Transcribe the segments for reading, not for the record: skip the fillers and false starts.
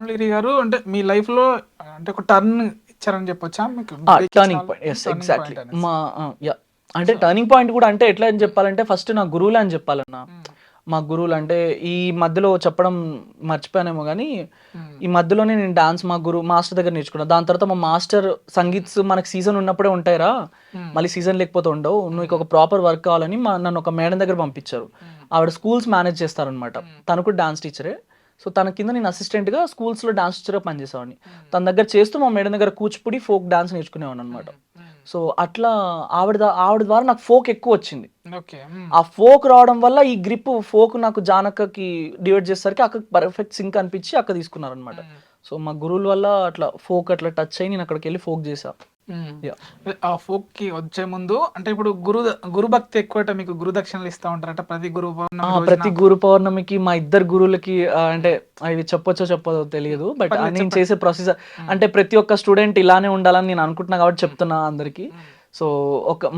లీరి గారు అంటే మీ లైఫ్ లో అంటే ఒక టర్న్ ఇచ్చారని చెప్పొచ్చా మీకు turning point, yes turning exactly. Point అనేసి. మా యా అంటే టర్నింగ్ పాయింట్ కూడా అంటే ఎట్లా అని చెప్పాలంటే ఫస్ట్ నా గురువులే అని చెప్పాలన్న. మా గురువులు అంటే ఈ మధ్యలో చెప్పడం మర్చిపోయానేమో కానీ ఈ మధ్యలోనే నేను డాన్స్ మా మాస్టర్ దగ్గర నేర్చుకున్నాను. దాని తర్వాత మా మాస్టర్ సంగీత్స్ మనకి సీజన్ ఉన్నప్పుడే ఉంటాయిరా, మళ్ళీ సీజన్ లేకపోతే ఉండవు, నువ్వు ఒక ప్రాపర్ వర్క్ కావాలని నన్ను ఒక మేడం దగ్గర పంపించారు. ఆవిడ స్కూల్స్ మేనేజ్ చేస్తారనమాట, తను కూడా డాన్స్ టీచరే. సో తన కింద నేను అసిస్టెంట్గా స్కూల్స్లో డాన్స్ టీచర్గా పనిచేసేవాడిని. తన దగ్గర చేస్తూ మా మేడం దగ్గర కూచిపూడి ఫోక్ డాన్స్ నేర్చుకునేవాడిని అనమాట. సో అట్లా ఆవిడ ద్వారా నాకు ఫోక్ ఎక్కువ వచ్చింది. ఓకే. ఆ ఫోక్ రావడం వల్ల ఈ గ్రిప్ ఫోక్ నాకు జానకకి డివైడ్ చేసేసరికి అక్కడ పర్ఫెక్ట్ సింక్ అనిపించి అక్కడ తీసుకున్నారనమాట. సో మా గురువుల వల్ల అట్లా ఫోక్ అట్లా టచ్ అయ్యి నేను అక్కడికి వెళ్ళి ఫోక్ చేసా. ఆ ఫోక్ కి వచ్చే ముందు అంటే ఇప్పుడు గురు భక్తి ఎక్కువ, మీకు గురు దక్షిణలు ఇస్తా ఉంటారట ప్రతి గురు పౌర్ణమి రోజున. ప్రతి గురు పౌర్ణమికి మా ఇద్దరు గురువులకి అంటే అవి చెప్పొచ్చో చెప్పదో తెలియదు, బట్ పర్లేదు నేను చెప్పండి. చేసే ప్రొసీజర్ అంటే ప్రతి ఒక్క స్టూడెంట్ ఇలానే ఉండాలని నేను అనుకుంటున్నా కాబట్టి చెప్తున్నా అందరికి. సో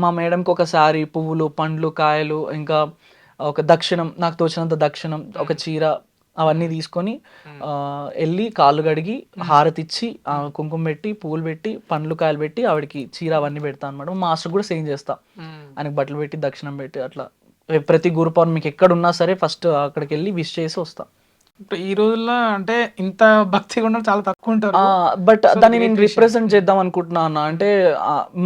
మా మేడంకి ఒక శారీ, పువ్వులు, పండ్లు, కాయలు, ఇంకా ఒక దక్షిణం, నాకు తోచినంత దక్షిణం, ఒక చీర, అవన్నీ తీసుకొని వెళ్ళి కాళ్ళు కడిగి హారతి ఇచ్చి కుంకుమ పెట్టి పువ్వులు పెట్టి పండ్లు కాయలు పెట్టి ఆవిడకి చీర అవన్నీ పెడతా అనమాట. మాస్టర్ కూడా సేమ్ చేస్తా, ఆయనకి బట్టలు పెట్టి దక్షిణం పెట్టి అట్లా ప్రతి గురు పౌర్ణమికి ఎక్కడ ఉన్నా సరే ఫస్ట్ అక్కడికి వెళ్ళి విష్ చేసి వస్తా. ఇప్పుడు ఈ రోజుల్లో అంటే ఇంత భక్తిగా ఉండడం చాలా తక్కువ ఉంటారు. బట్ దాన్ని నేను రిప్రజెంట్ చేద్దాం అనుకుంటున్నా అన్న. అంటే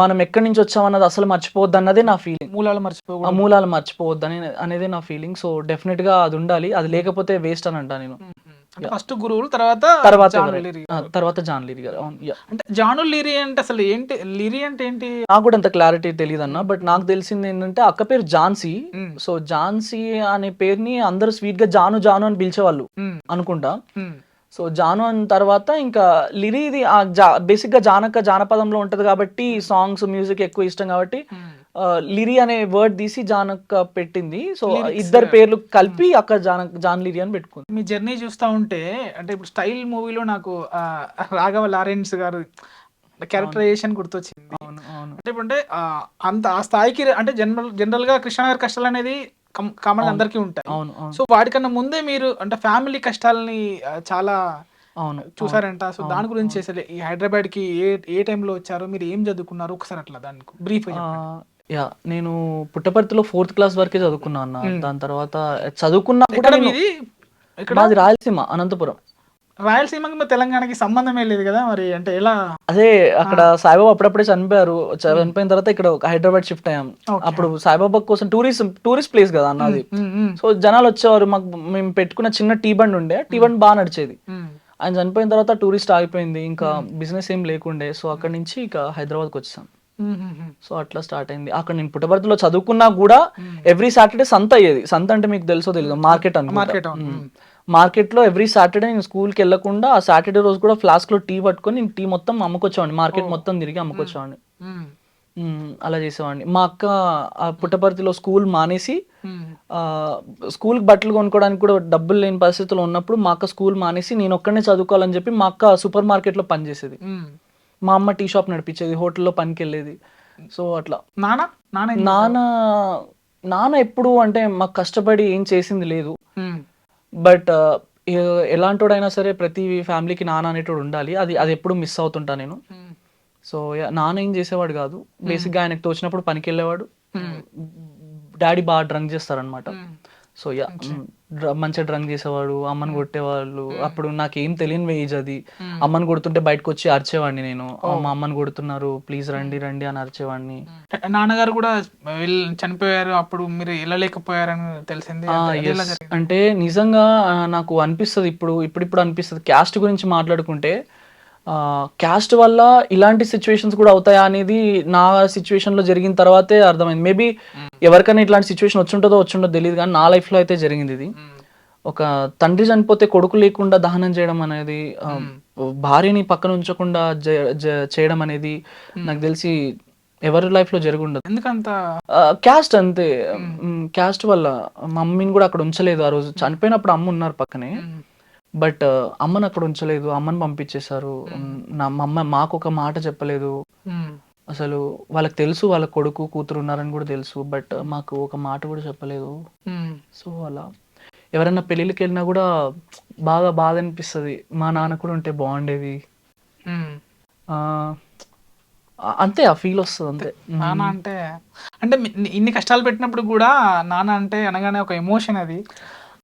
మనం ఎక్కడి నుంచి వచ్చామన్నది అసలు మర్చిపోవద్దు అన్నదే నా ఫీలింగ్. మూలాలు మర్చిపోవద్దు అనేది నా ఫీలింగ్. సో డెఫినెట్ గా అది ఉండాలి, అది లేకపోతే వేస్ట్ అని అంటా నేను. ఫస్ట్ గురువులు, తర్వాత జాన్ లీరి గారు. అంటే జాను లీరి అంటే అసలు ఏంటి, లీరి అంటే ఏంటి నాకు కూడా అంత క్లారిటీ తెలియదు అన్న. బట్ నాకు తెలిసింది ఏంటంటే అక్క పేరు ఝాన్సీ. సో ఝాన్సీ అనే పేరుని అందరూ స్వీట్ గా జాను జాను అని పిలిచేవాళ్ళు అనుకుంటా. సో జాను అని తర్వాత ఇంకా లిరి, ఇది బేసిక్ గా జానపదంలో ఉంటది కాబట్టి సాంగ్స్ మ్యూజిక్ ఎక్కువ ఇష్టం కాబట్టి లిరి అనే వర్డ్ తీసి జానక్క పెట్టింది. సో ఇద్దరు పేర్లు కలిపి అక్క జాన్ లిరి అని పెట్టుకుంది. మీ జర్నీ చూస్తా ఉంటే అంటే ఇప్పుడు స్టైల్ మూవీలో నాకు రాఘవ లారెన్స్ గారు క్యారెక్టరైజేషన్ గుర్తొచ్చింది. అంటే ఇప్పుడు అంటే అంత ఆ స్థాయికి అంటే జనరల్ గా కృష్ణగారి కష్టాలు అనేది కామన్ అందరికీ ఉంటాయి. సో వాటికన్నా ముందే మీరు అంటే ఫ్యామిలీ కష్టాలని చాలా చూసారంట. సో దాని గురించి అసలు ఈ హైదరాబాద్ కి ఏ టైంలో వచ్చారు, మీరు ఏం చదువుకున్నారు, ఒకసారి అట్లా దాని బ్రీఫ్. నేను పుట్టపర్తిలో 4th క్లాస్ వరకే చదువుకున్నా అన్న. దాని తర్వాత చదువుకున్నా కూడా మాది రాయలసీమ, అనంతపురం. రాయలసీమకి తెలంగాణకి సంబంధమే లేదు కదా మరి, అంటే ఎలా? అదే అక్కడ సాయిబాబా అప్పుడప్పుడే చనిపోయారు. చనిపోయిన తర్వాత ఇక్కడ హైదరాబాద్ షిఫ్ట్ అయ్యాం. అప్పుడు సాయిబాబా కోసం టూరిస్ట్ ప్లేస్ కదా అన్నది. సో జనాలు వచ్చేవారు. మేము పెట్టుకున్న చిన్న టీ బండి ఉండే, టీ బండి బాగా నడిచేది. ఆయన చనిపోయిన తర్వాత టూరిస్ట్ ఆగిపోయింది, ఇంకా బిజినెస్ ఏం లేకుండే. సో అక్కడ నుంచి ఇక హైదరాబాద్కి వచ్చాం. సో అట్లా స్టార్ట్ అయింది. అక్కడ నేను పుట్టపర్తిలో చదువుకున్నా కూడా ఎవ్రీ సాటర్డే సంత అయ్యేది. సంత అంటే మీకు తెలుసో తెలియదు, మార్కెట్ అన్నమాట. మార్కెట్లో ఎవ్రీ సాటర్డే నేను స్కూల్కి వెళ్ళకుండా ఆ సాటర్డే రోజు కూడా ఫ్లాస్క్లో టీ పట్టుకొని నేను టీ మొత్తం అమ్ముకొచ్చేవాడిని, మార్కెట్ మొత్తం తిరిగి అమ్ముకొచ్చేవాడిని. అలా చేసేవాడిని. మా అక్క పుట్టపర్తిలో స్కూల్ మానేసి స్కూల్కి బట్టలు కొనుక్కోవడానికి కూడా డబ్బులు లేని పరిస్థితుల్లో ఉన్నప్పుడు మా అక్క స్కూల్ మానేసి నేను ఒక్కడనే చదువుకోవాలని చెప్పి మా అక్క సూపర్ మార్కెట్లో పనిచేసేది. మా అమ్మ టీ షాప్ నడిపించేది, హోటల్లో పనికి వెళ్ళేది. సో అట్లా నాన్న ఎప్పుడు అంటే మాకు కష్టపడి ఏం చేసింది లేదు. బట్ ఎలాంటోడైనా సరే ప్రతి ఫ్యామిలీకి నాన్న అనేటోడు ఉండాలి, అది ఎప్పుడు మిస్ అవుతుంటా నేను. సో నాన్న ఏం చేసేవాడు కాదు, బేసిక్గా ఆయనకు తోచినప్పుడు పనికి వెళ్ళేవాడు. డాడీ బాగా డ్రంక్ చేస్తారనమాట. సో మంచిగా డ్రంక్ చేసేవాడు, అమ్మని కొట్టేవాళ్ళు. అప్పుడు నాకేం తెలియని ఏజ్ అది. అమ్మని కొడుతుంటే బయటకు వచ్చి అరిచేవాడిని నేను, మా అమ్మని కొడుతున్నారు ప్లీజ్ రండి రండి అని అరిచేవాడిని. నాన్నగారు కూడా చనిపోయారు, అప్పుడు మీరు వెళ్ళలేకపోయారని తెలిసింది. అంటే నిజంగా నాకు అనిపిస్తుంది, ఇప్పుడు అనిపిస్తుంది క్యాస్ట్ గురించి మాట్లాడుకుంటే, క్యాస్ట్ వల్ల ఇలాంటి సిచ్యువేషన్స్ కూడా అవుతాయా అనేది నా సిచ్యువేషన్లో జరిగిన తర్వాతే అర్థమైంది. మేబీ ఎవరికైనా ఇట్లాంటి సిచ్యువేషన్ వచ్చుంటుందో తెలియదు, కానీ నా లైఫ్లో అయితే జరిగింది ఇది. ఒక తండ్రి చనిపోతే కొడుకు లేకుండా దహనం చేయడం అనేది, భార్యని పక్కన ఉంచకుండా చేయడం అనేది నాకు తెలిసి ఎవరి లైఫ్లో జరుగుండదు. ఎందుకంత క్యాస్ట్ అంతే. క్యాస్ట్ వల్ల మమ్మీని కూడా అక్కడ ఉంచలేదు. ఆ రోజు చనిపోయినప్పుడు అమ్మ ఉన్నారు పక్కనే, బట్ అమ్మని అక్కడ ఉంచలేదు, అమ్మని పంపించేశారు. మాకు ఒక మాట చెప్పలేదు అసలు. వాళ్ళకి తెలుసు వాళ్ళ కొడుకు కూతురు ఉన్నారని కూడా తెలుసు, బట్ మాకు ఒక మాట కూడా చెప్పలేదు. సో అలా ఎవరైనా పెళ్ళిళ్ళకి వెళ్ళినా కూడా బాగా బాధ అనిపిస్తుంది, మా నాన్న కూడా ఉంటే బాగుండేది. ఆ, అంతే ఆ ఫీల్ వస్తుంది అంతే. నాన్న అంటే అంటే ఇన్ని కష్టాలు పెట్టినప్పుడు కూడా నాన్న అంటే అనగానే ఒక ఎమోషన్ అది.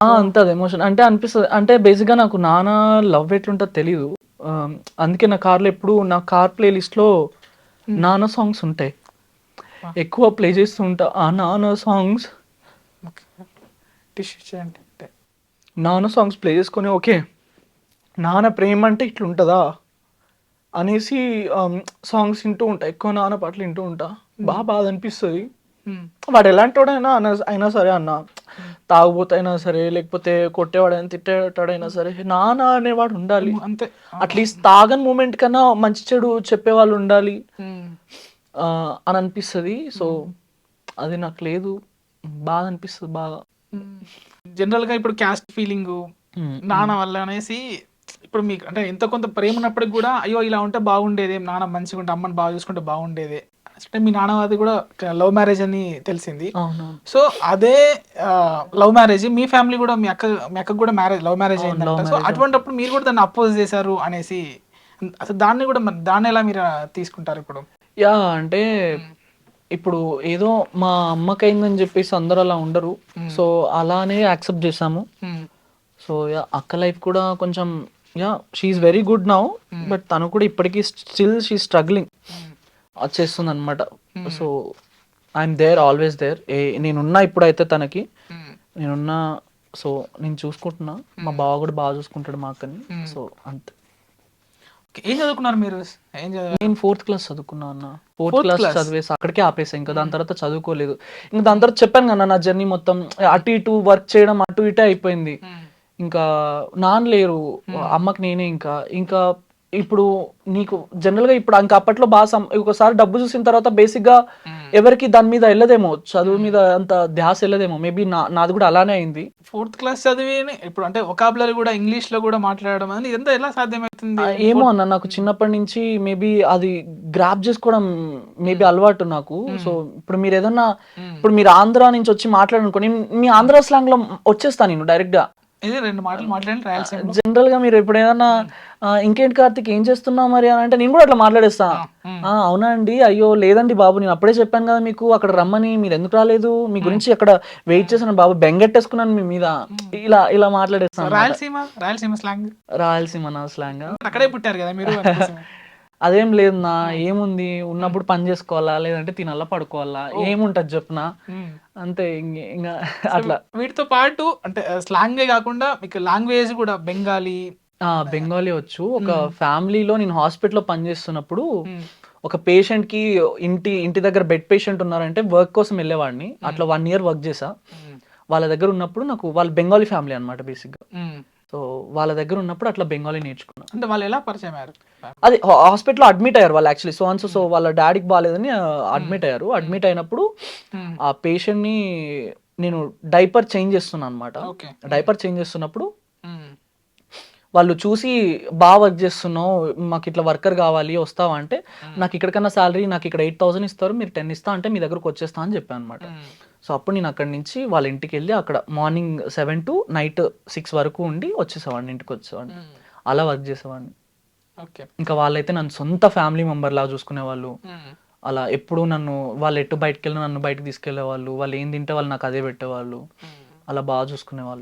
అంతే అది ఎమోషన్ అంటే అనిపిస్తుంది. అంటే బేసిక్గా నాకు నాన్న లవ్ ఎట్లుంటుందో తెలీదు. ఆ, అందుకే నా కార్లో ఎప్పుడు నా కార్ ప్లేలిస్ట్లో నాన్న సాంగ్స్ ఉంటాయి, ఎక్కువ ప్లే చేస్తూ ఉంటా ఆ నాన్న సాంగ్స్. టిష్యూ చేయండి అంటే నాన్న సాంగ్స్ ప్లే చేసుకొని ఓకే నాన్న ప్రేమ అంటే ఇట్లుంటుందా అనేసి సాంగ్స్ వింటూ ఉంటా, ఎక్కువ నాన్న పాటలు వింటూ ఉంటా. బాధ అనిపిస్తుంది. వాడు ఎలాంటి వాడైనా అయినా సరే అన్న, తాగుబోతైనా సరే లేకపోతే కొట్టేవాడైనా తిట్టేవాడైనా సరే నాన్న అనేవాడు ఉండాలి. అంతే. అట్లీస్ట్ తాగని మూమెంట్ కన్నా మంచి చెడు చెప్పేవాళ్ళు ఉండాలి అని అనిపిస్తుంది. సో అది నాకు లేదు, బాధ అనిపిస్తుంది బాగా. జనరల్ గా ఇప్పుడు క్యాస్ట్ ఫీలింగ్ నాన్న వల్ల అనేసి ఇప్పుడు మీకు అంటే ఎంతో కొంత ప్రేమ ఉన్నప్పటికి కూడా అయ్యో ఇలా ఉంటే బాగుండేది, నాన్న మంచిగా ఉంటే అమ్మని బాగా చూసుకుంటే బాగుండేది అంటే మీ నాన్నది కూడా లవ్ మ్యారేజ్ అని తెలిసింది. సో అదే లవ్ మ్యారేజ్ మీ ఫ్యామిలీ కూడా మీ అక్కకు కూడా లవ్ మ్యారేజ్ అయిందంట. సో అటువంటిప్పుడు మీరు కూడా దాన్ని అపోజ్ చేశారు అనేసి అసలు దాన్ని కూడా దాన్ని ఎలా మీరు తీసుకుంటారు ఇప్పుడు? యా అంటే ఇప్పుడు ఏదో మా అమ్మకైందని చెప్పేసి అందరూ అలా ఉండరు. సో అలానే యాక్సెప్ట్ చేసాము. సో యా అక్క లైఫ్ కూడా కొంచెం yeah she's very good now, but తను కూడా ఇప్పటికీ స్టిల్ షీ స్ట్రగ్లింగ్ వచ్చేస్తుంది అనమాట. So I'm there, always there. నేనున్నా ఇప్పుడైతే తనకి నేనున్నా. సో నేను చూసుకుంటున్నా, మా బావ కూడా బాగా చూసుకుంటాడు మా అక్కని. సో అంతే. ఏం చదువుకున్నారు మీరు? నేను 4th క్లాస్ చదువుకున్నా అన్న. 4th క్లాస్ చదివేసి అక్కడికే ఆపేసా, ఇంకా దాని తర్వాత చదువుకోలేదు. ఇంకా దాని తర్వాత చెప్పాను కదా నా జర్నీ మొత్తం అటు ఇటు వర్క్ చేయడం అటు ఇటే అయిపోయింది. ఇంకా నాన్న లేరు, అమ్మకి నేనే. ఇంకా ఇప్పుడు నీకు జనరల్ గా ఇప్పుడు ఇంకా అప్పట్లో బాగా ఒకసారి డబ్బు చూసిన తర్వాత బేసిక్ గా ఎవరికి దాని మీద వెళ్ళదేమో, చదువు మీద అంత ధ్యాస వెళ్ళదేమో. మేబీ నాది కూడా అలానే అయింది. 4th క్లాస్ చదివి ఇప్పుడు అంటే వొకాబులరీ కూడా ఇంగ్లీష్ లో కూడా మాట్లాడడం అనేది ఇదంతా ఎలా సాధ్యమవుతుంది? ఏమో అన్న, నాకు చిన్నప్పటి నుంచి మేబీ అది గ్రాప్ చేసుకోవడం మేబీ అలవాటు నాకు. సో ఇప్పుడు మీరు ఏదన్నా ఇప్పుడు మీరు ఆంధ్ర నుంచి వచ్చి మాట్లాడనుకోని మీ ఆంధ్ర స్లాంగ్ లో వచ్చేస్తా నేను డైరెక్ట్ గా. ఇది 2 మాటలు మాట్లాడండి రాయలసీమ. జనరల్ గా మీరు ఇప్పుడు ఏదన్నా ఇంకేంటి కార్తిక్ ఏం చేస్తున్నావు మరి అని అంటే నేను కూడా అట్లా మాట్లాడేస్తా. అవునా అండి, అయ్యో లేదండి బాబు, నేను అప్పుడే చెప్పాను కదా మీకు అక్కడ రమ్మని, మీరు ఎందుకు రాలేదు, మీ గురించి అక్కడ వెయిట్ చేశాను బాబు, బెంగెట్టేసుకున్నాను మీ మీద, ఇలా మాట్లాడేస్తాను. రాయలసీమ స్లాంగ్, రాయలసీమ నా స్లాంగ్. అక్కడే పుట్టారు కదా మీరు. అదేం లేదు నా, ఏముంది ఉన్నప్పుడు పని చేసుకోవాలా, లేదంటే తినాలా పడుకోవాలా, ఏముంటది చెప్పునా, అంతే. ఇంకా అట్లా. వీటితో పాటు అంటే స్లాంగే కాకుండా మీకు లాంగ్వేజ్ కూడా బెంగాలీ వచ్చు. ఒక ఫ్యామిలీలో నేను హాస్పిటల్లో పనిచేస్తున్నప్పుడు ఒక పేషెంట్ కి ఇంటి దగ్గర బెడ్ పేషెంట్ ఉన్నారంటే వర్క్ కోసం వెళ్ళేవాడిని. అట్లా 1 year వర్క్ చేసా. వాళ్ళ దగ్గర ఉన్నప్పుడు నాకు వాళ్ళు బెంగాలీ ఫ్యామిలీ అనమాట బేసిక్ గా. సో వాళ్ళ దగ్గర ఉన్నప్పుడు అట్లా బెంగాలీ నేర్చుకున్నా. అంటే వాళ్ళు ఎలా పరిచయం అయ్యారు? అది హాస్పిటల్లో అడ్మిట్ అయ్యారు వాళ్ళు యాక్చువల్లీ. సో వాళ్ళ డాడీకి బాగాలేదని అడ్మిట్ అయ్యారు. అడ్మిట్ అయినప్పుడు ఆ పేషెంట్ ని నేను డైపర్ చేంజ్ చేస్తున్నా అనమాట. డైపర్ చేంజ్ చేస్తున్నప్పుడు వాళ్ళు చూసి బాగా వర్క్ చేస్తున్నావు, మాకు ఇట్లా వర్కర్ కావాలి వస్తావా అంటే, నాకు ఇక్కడికన్నా శాలరీ నాకు ఇక్కడ 8,000 ఇస్తారు, మీరు 10 ఇస్తా అంటే మీ దగ్గరకు వచ్చేస్తా అని చెప్పాను అనమాట. సో అప్పుడు నేను అక్కడి నుంచి వాళ్ళ ఇంటికి వెళ్ళి అక్కడ మార్నింగ్ 7 to నైట్ 6 వరకు ఉండి వచ్చేసేవాడిని, ఇంటికి వచ్చేవాడిని. అలా వర్క్ చేసేవాడిని. ఇంకా వాళ్ళైతే నన్ను సొంత ఫ్యామిలీ మెంబర్ లాగా చూసుకునేవాళ్ళు. అలా ఎప్పుడు నన్ను వాళ్ళు ఎటు బయటకు వెళ్ళినా నన్ను బయటకు తీసుకెళ్లేవాళ్ళు. వాళ్ళు ఏం తింటే వాళ్ళు నాకు అదే పెట్టేవాళ్ళు. అలా బాగా చూసుకునేవాళ్ళు.